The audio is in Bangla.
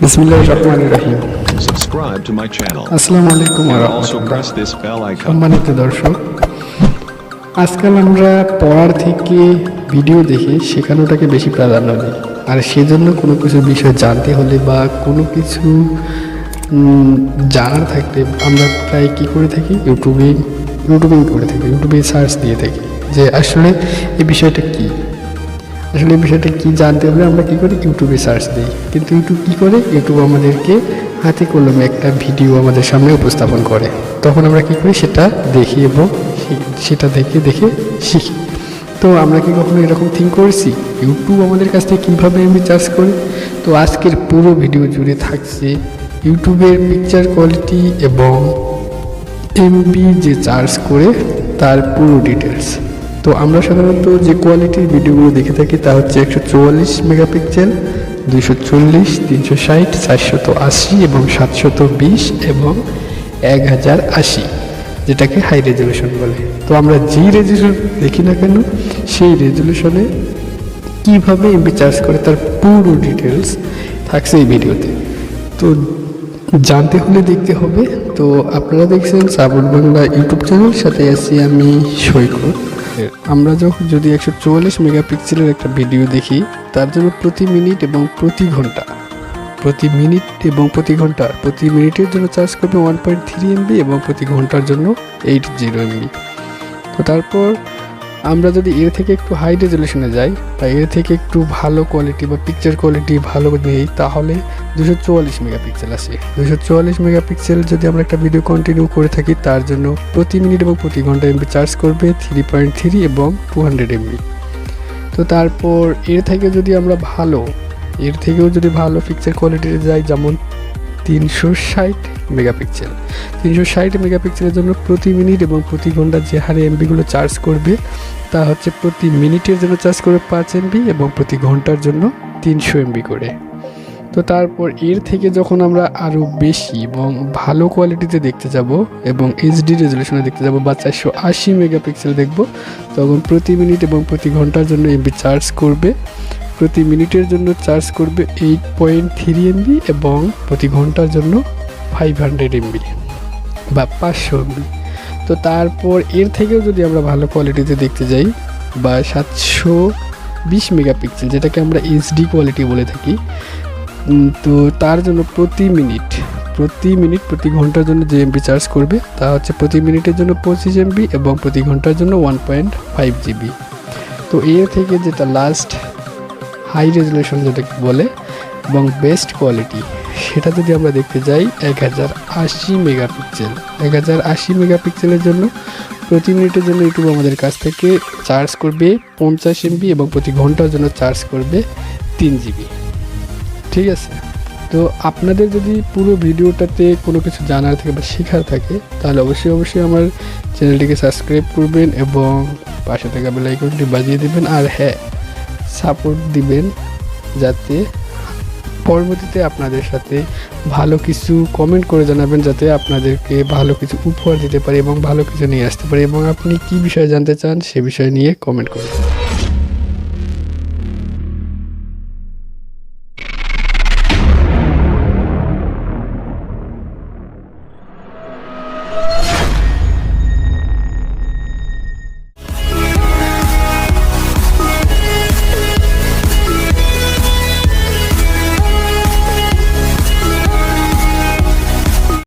বিসমিল্লাহিররহমানিররহিম। Subscribe to my channel. আসসালামু আলাইকুম ওয়া And also রাহমাতুল্লাহ। press this bell icon. সম্মানিত দর্শক, আজকাল আমরা পড়ার থেকে ভিডিও দেখে শেখানোটাকে বেশি প্রাধান্য দিই। আর সেজন্য কোনো কিছু বিষয় জানতে হলে বা কোনো কিছু জানার থাকলে আমরা প্রায় কী করে থাকি, ইউটিউবিং করে থাকি, ইউটিউবে সার্চ দিয়ে থাকি যে আসলে এই বিষয়টা কী, আসলে এই বিষয়টা কী জানতে হলে আমরা কী করি, ইউটিউবে সার্চ দিই। কিন্তু ইউটিউব কী করে, ইউটিউব আমাদেরকে হাতে কলমে একটা ভিডিও আমাদের সামনে উপস্থাপন করে। তখন আমরা কী করি, সেটা দেখি এবং সেটা দেখে শিখি। তো আমরা কি কখনো এরকম থিঙ্ক করেছি ইউটিউব আমাদের কাছ থেকে কীভাবে এমবি চার্জ করে? তো আজকের পুরো ভিডিও জুড়ে থাকছে ইউটিউবের পিকচার কোয়ালিটি এবং এমবি যে চার্জ করে তার পুরো ডিটেলস। তো আমরা সাধারণত যে কোয়ালিটির ভিডিওগুলো দেখে থাকি তা হচ্ছে 144 মেগাপিক্সেল, 240, 360, 480 এবং 720 এবং 1080, যেটাকে হাই রেজলিউশন বলে। তো আমরা যেই রেজলিউশন দেখি না কেন, সেই রেজলিউশনে কীভাবে এমবি চার্জ করে তার পুরো ডিটেলস থাকছে এই ভিডিওতে। তো জানতে হলে দেখতে হবে। তো আপনারা দেখছেন সাবুল বাংলা ইউটিউব চ্যানেল, সাথে আছি আমি সৈকত। আমরা যদি 144 মেগাপিক্সেলের একটা ভিডিও দেখি, তার জন্য প্রতি মিনিট এবং প্রতি মিনিটের জন্য চার্জ করবে 1.3 এমবি এবং প্রতি ঘন্টার জন্য 80 এমবি। তো তারপর আমরা যদি এর থেকে একটু হাই রেজলিউশনে যাই বা এর থেকে একটু ভালো কোয়ালিটি বা পিকচার কোয়ালিটি ভালো নেই, তাহলে 244 মেগাপিক্সেল আসে। 244 মেগাপিক্সেল যদি আমরা একটা ভিডিও কন্টিনিউ করে থাকি, তার জন্য প্রতি মিনিট এবং প্রতি ঘন্টা এমবি চার্জ করবে 3.3 এবং 200 এমবি। তো তারপর এর থেকেও যদি ভালো পিকচার কোয়ালিটিতে যাই, যেমন 360 মেগাপিক্সেল। 360 মেগাপিক্সেলের জন্য প্রতি মিনিট এবং প্রতি ঘন্টা যে হারে এমবিগুলো চার্জ করবে তা হচ্ছে প্রতি মিনিটের জন্য চার্জ করবে 5 এমবি এবং প্রতি ঘন্টার জন্য 300 এমবি করে। তো তারপর এর থেকে যখন আমরা আরও বেশি এবং ভালো কোয়ালিটিতে দেখতে যাব এবং এইচডি রেজলিউশনে দেখতে যাব বা 480 মেগাপিক্সেল দেখব, তখন প্রতি মিনিট এবং প্রতি ঘন্টার জন্য এমবি চার্জ করবে, প্রতি মিনিটের জন্য চার্জ করবে 8.3 এমবি এবং প্রতি ঘন্টার জন্য 500 এমবি বা 500 এমবি। তো তারপর এর থেকেও যদি আমরা ভালো কোয়ালিটিতে দেখতে যাই বা 720 মেগাপিক্সেল, যেটাকে আমরা এইচডি কোয়ালিটি বলে থাকি, তো তার জন্য প্রতি মিনিট প্রতি ঘন্টার জন্য যে এমবি চার্জ করবে তা হচ্ছে প্রতি মিনিটের জন্য 25 এমবি এবং প্রতি ঘন্টার জন্য 1.5 জিবি। তো এর থেকে যেটা লাস্ট হাই রেজলিউশন যেটাকে বলে এবং বেস্ট কোয়ালিটি, সেটা যদি আমরা দেখতে যাই 1080 মেগাপিক্সেল। 1080 মেগাপিক্সেলের জন্য প্রতি মিনিটের জন্য ইউটিউব আমাদের কাছ থেকে চার্জ করবে 50 এমবি এবং প্রতি ঘন্টার জন্য চার্জ করবে 3 জিবি। ঠিক আছে। তো আপনাদের যদি পুরো ভিডিওটাতে কোনো কিছু জানার থাকে বা শেখার থাকে, তাহলে অবশ্যই আমার চ্যানেলটিকে সাবস্ক্রাইব করবেন এবং পাশে থাকা বেল আইকনটি বাজিয়ে দেবেন। আর হ্যাঁ, সাপোর্ট দিবেন যাতে পরবর্তীতে আপনাদের সাথে ভালো কিছু কমেন্ট করে জানাবেন, যাতে আপনাদেরকে ভালো কিছু উপহার দিতে পারি এবং ভালো কিছু নিয়ে আসতে পারি, এবং আপনি কী বিষয়ে জানতে চান সে বিষয় নিয়ে কমেন্ট করবেন।